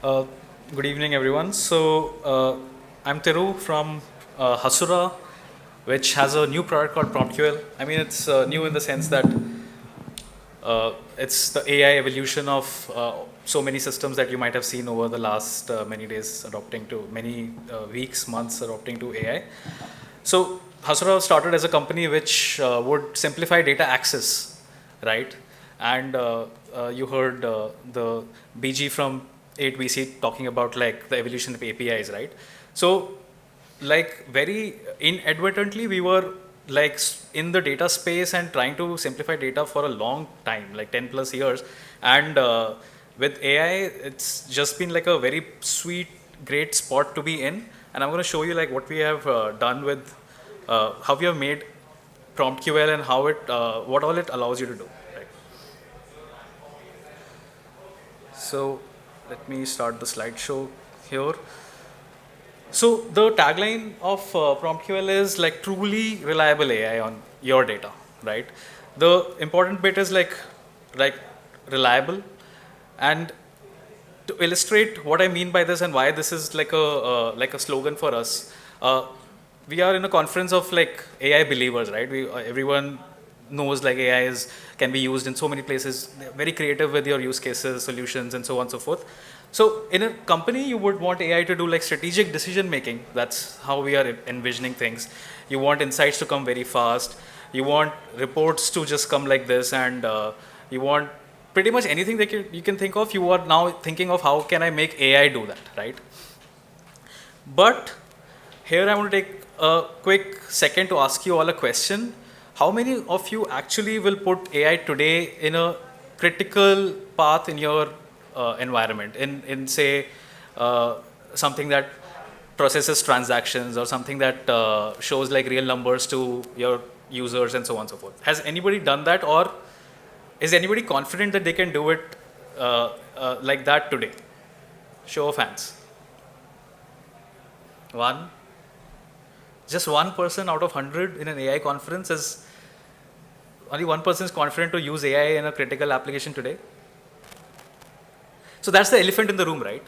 Uh, Good evening, everyone. I'm Tiru from Hasura, which has a new product called PromptQL. I mean, it's new in the sense that it's the AI evolution of so many systems that you might have seen over the last many days adopting to many weeks, months adopting to AI. So Hasura started as a company which would simplify data access, right? And you heard the BG from 8VC talking about like the evolution of APIs, right? So like very inadvertently we were like in the data space and trying to simplify data for a long time, like 10 plus years. And with AI, it's just been like a very sweet, great spot to be in. And I'm going to show you like what we have done with, how we have made PromptQL and how it, what all it allows you to do. Right? So let me start the slideshow here. So the tagline of PromptQL is like truly reliable AI on your data, right? The important bit is like reliable, and to illustrate what I mean by this and why this is like a slogan for us. We are in a conference of like AI believers, right? Everyone knows like AI can be used in so many places. They're very creative with your use cases, solutions, and so on and so forth. So in a company, you would want AI to do like strategic decision making. That's how we are envisioning things. You want insights to come very fast. You want reports to just come like this, and you want pretty much anything that you can think of. You are now thinking of how can I make AI do that, right? But here I want to take a quick second to ask you all a question. How many of you actually will put AI today in a critical path in your environment, in say something that processes transactions or something that shows like real numbers to your users and so on and so forth? Has anybody done that, or is anybody confident that they can do it like that today? Show of hands. One. Just one person out of 100 in an AI conference is only one person is confident to use AI in a critical application today. So that's the elephant in the room, right?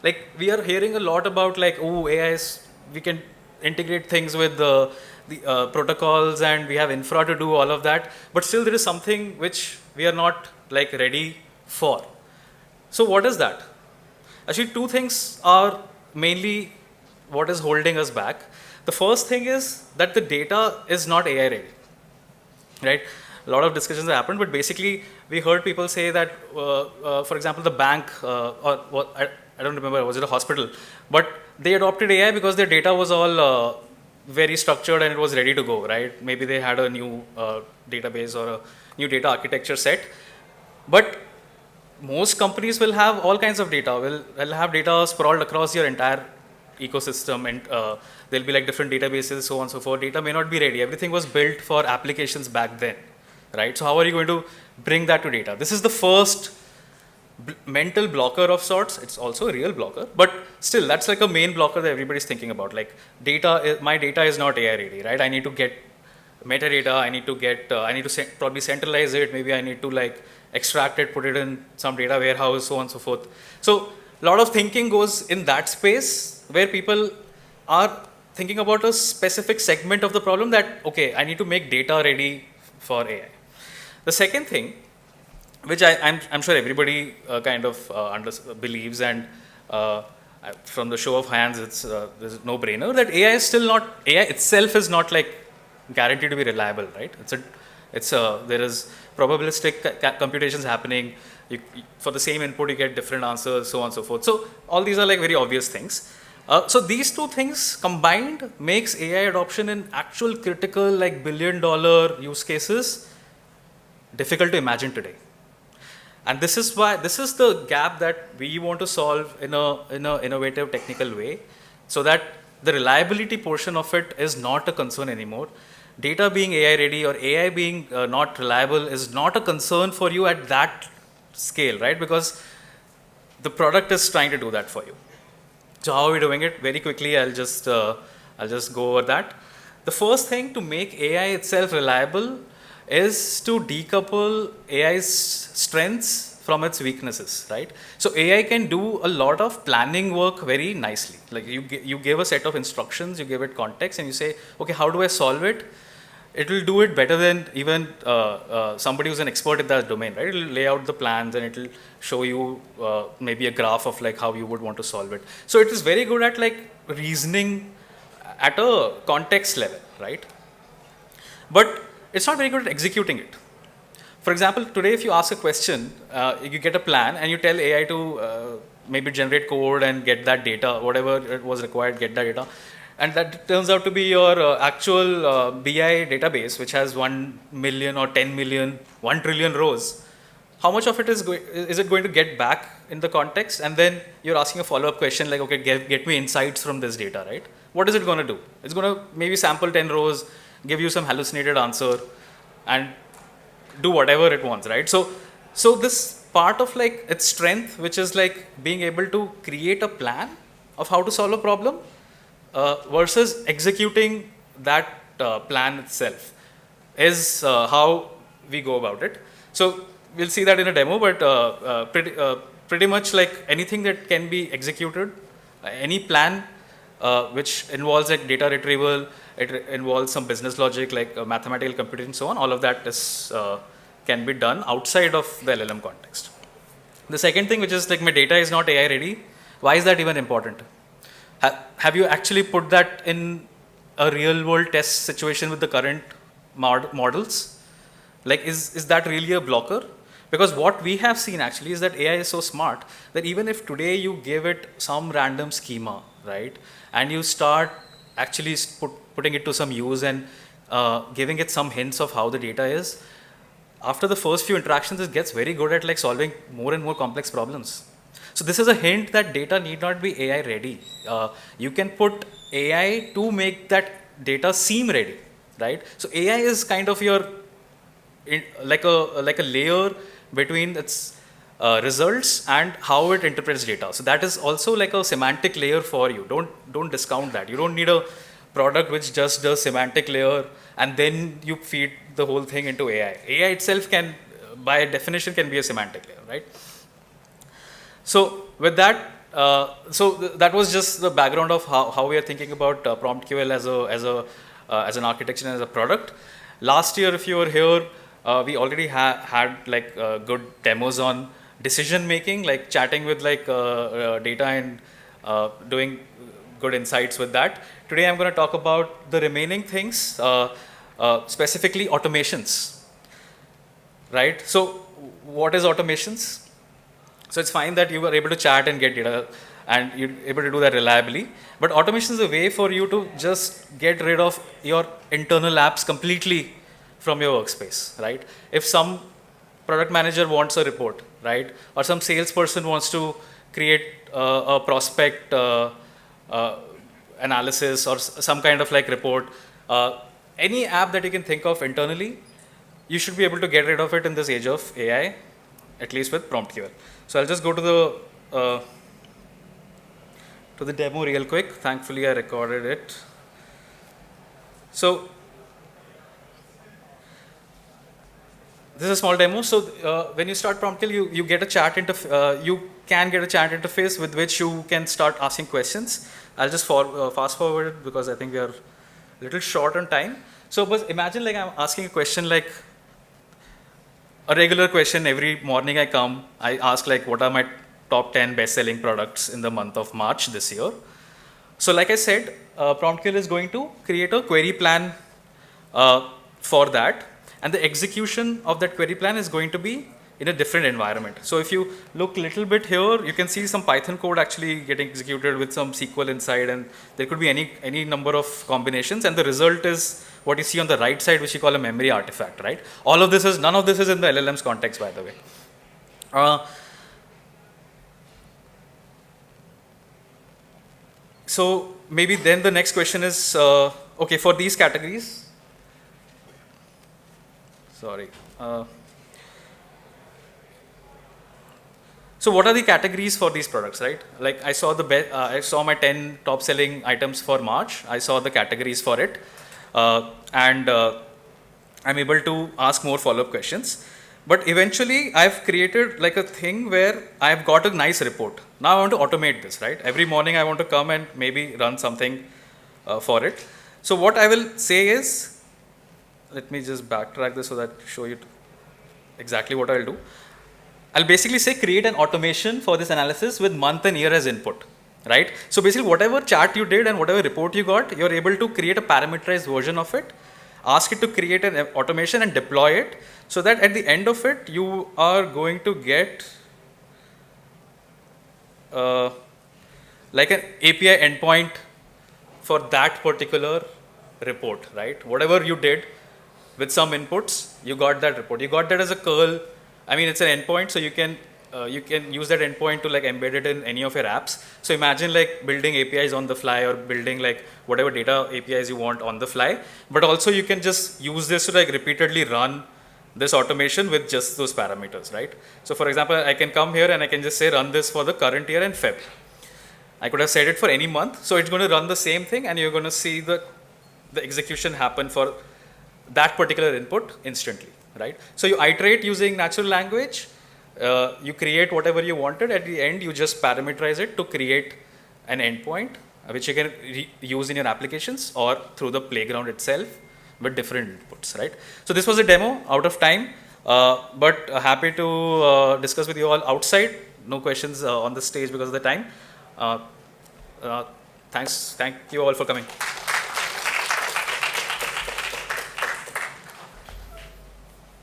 Like we are hearing a lot about like, oh, AI is, we can integrate things with the protocols and we have infra to do all of that. But still there is something which we are not like ready for. So what is that? Actually, two things are mainly what is holding us back. The first thing is that the data is not AI ready, right? A lot of discussions have happened, but basically we heard people say that, for example, the bank or what, I don't remember, was it a hospital? But they adopted AI because their data was all very structured and it was ready to go, right? Maybe they had a new database or a new data architecture set. But most companies will have all kinds of data. Will have data sprawled across your entire ecosystem, and there'll be like different databases, so on and so forth. Data may not be ready. Everything was built for applications back then, right? So how are you going to bring that to data? This is the first mental blocker of sorts. It's also a real blocker, but still that's like a main blocker that everybody's thinking about. Like my data is not AI ready, right? I need to get metadata. I need to probably centralize it. Maybe I need to like extract it, put it in some data warehouse, so on and so forth. So a lot of thinking goes in that space where people are thinking about a specific segment of the problem that, okay, I need to make data ready for AI. The second thing, which I'm sure everybody kind of believes, and from the show of hands, there's no brainer that AI itself is not like guaranteed to be reliable, right? There is probabilistic computations happening. For the same input, you get different answers, so on and so forth. So all these are like very obvious things. So these two things combined makes AI adoption in actual critical like $1 billion use cases difficult to imagine today. And this is the gap that we want to solve in a innovative technical way, so that the reliability portion of it is not a concern anymore. Data being AI ready or AI being not reliable is not a concern for you at that scale, right? Because the product is trying to do that for you. So how are we doing it? Very quickly, I'll just go over that. The first thing to make AI itself reliable is to decouple AI's strengths from its weaknesses, right? So AI can do a lot of planning work very nicely. Like you give a set of instructions, you give it context, and you say, okay, how do I solve it? It will do it better than even somebody who's an expert in that domain, right? It will lay out the plans and it will show you maybe a graph of like how you would want to solve it. So it is very good at like reasoning at a context level, right? But it's not very good at executing it. For example, today if you ask a question, you get a plan and you tell AI to maybe generate code and get that data, whatever it was required, get that data. And that turns out to be your actual BI database, which has 1 million or 10 million, 1 trillion rows. How much of it is it going to get back in the context? And then you're asking a follow-up question like, okay, get me insights from this data, right? What is it going to do? It's going to maybe sample 10 rows, give you some hallucinated answer, and do whatever it wants, right? So this part of like its strength, which is like being able to create a plan of how to solve a problem, versus executing that plan itself, is how we go about it. So we'll see that in a demo, but pretty much like anything that can be executed, any plan which involves like data retrieval, it involves some business logic like mathematical computation and so on, all of that is can be done outside of the LLM context. The second thing, which is like my data is not AI ready, why is that even important? Have you actually put that in a real world test situation with the current models? Like, is that really a blocker? Because what we have seen actually is that AI is so smart that even if today you give it some random schema, right, and you start actually putting it to some use and giving it some hints of how the data is, after the first few interactions, it gets very good at like solving more and more complex problems. So this is a hint that data need not be AI ready. You can put AI to make that data seem ready, right? So AI is kind of your like a layer between its results and how it interprets data. So that is also like a semantic layer for you. Don't discount that. You don't need a product which just does semantic layer and then you feed the whole thing into AI. AI itself can, by definition, can be a semantic layer, right? So with that, that was just the background of how we are thinking about PromptQL as an architecture and as a product. Last year, if you were here, we already had like good demos on decision making, like chatting with like data and doing good insights with that. Today, I'm going to talk about the remaining things, specifically automations, right? So what is automations? So it's fine that you are able to chat and get data and you're able to do that reliably. But automation is a way for you to just get rid of your internal apps completely from your workspace, right? If some product manager wants a report, right? Or some salesperson wants to create a prospect analysis or some kind of like report, any app that you can think of internally, you should be able to get rid of it in this age of AI, at least with PromptQL. So I'll just go to the demo real quick. Thankfully, I recorded it. So this is a small demo. So when you start PromptQL, you get a chat interface. You can get a chat interface with which you can start asking questions. I'll just fast forward it because I think we are a little short on time. So but imagine like I'm asking a question like a regular question. Every morning I come, I ask like what are my top 10 best-selling products in the month of March this year. So like I said, PromptQL is going to create a query plan for that. And the execution of that query plan is going to be in a different environment. So if you look a little bit here, you can see some Python code actually getting executed with some SQL inside, and there could be any number of combinations, and the result is what you see on the right side, which you call a memory artifact, right? None of this is in the LLM's context, by the way. So maybe then the next question is, okay, for these categories, sorry. So what are the categories for these products, right? Like I saw I saw my 10 top selling items for March. I saw the categories for it, and I'm able to ask more follow-up questions. But eventually, I've created like a thing where I've got a nice report. Now I want to automate this, right? Every morning I want to come and maybe run something for it. So what I will say is, let me just backtrack this so that show you exactly what I'll do. I'll basically say create an automation for this analysis with month and year as input, right? So basically whatever chart you did and whatever report you got, you're able to create a parameterized version of it, ask it to create an automation and deploy it, so that at the end of it, you are going to get like an API endpoint for that particular report, right? Whatever you did with some inputs, you got that report. You got that as a curl. I mean, it's an endpoint, so you can use that endpoint to like embed it in any of your apps. So imagine like building APIs on the fly or building like whatever data APIs you want on the fly. But also you can just use this to like repeatedly run this automation with just those parameters, right? So for example, I can come here and I can just say run this for the current year and Feb. I could have said it for any month. So it's going to run the same thing and you're going to see the execution happen for that particular input instantly, right? So you iterate using natural language, you create whatever you wanted. At the end, you just parameterize it to create an endpoint, which you can use in your applications or through the playground itself with different inputs, right? So this was a demo, out of time, but happy to discuss with you all outside. No questions on the stage because of the time. Thank you all for coming.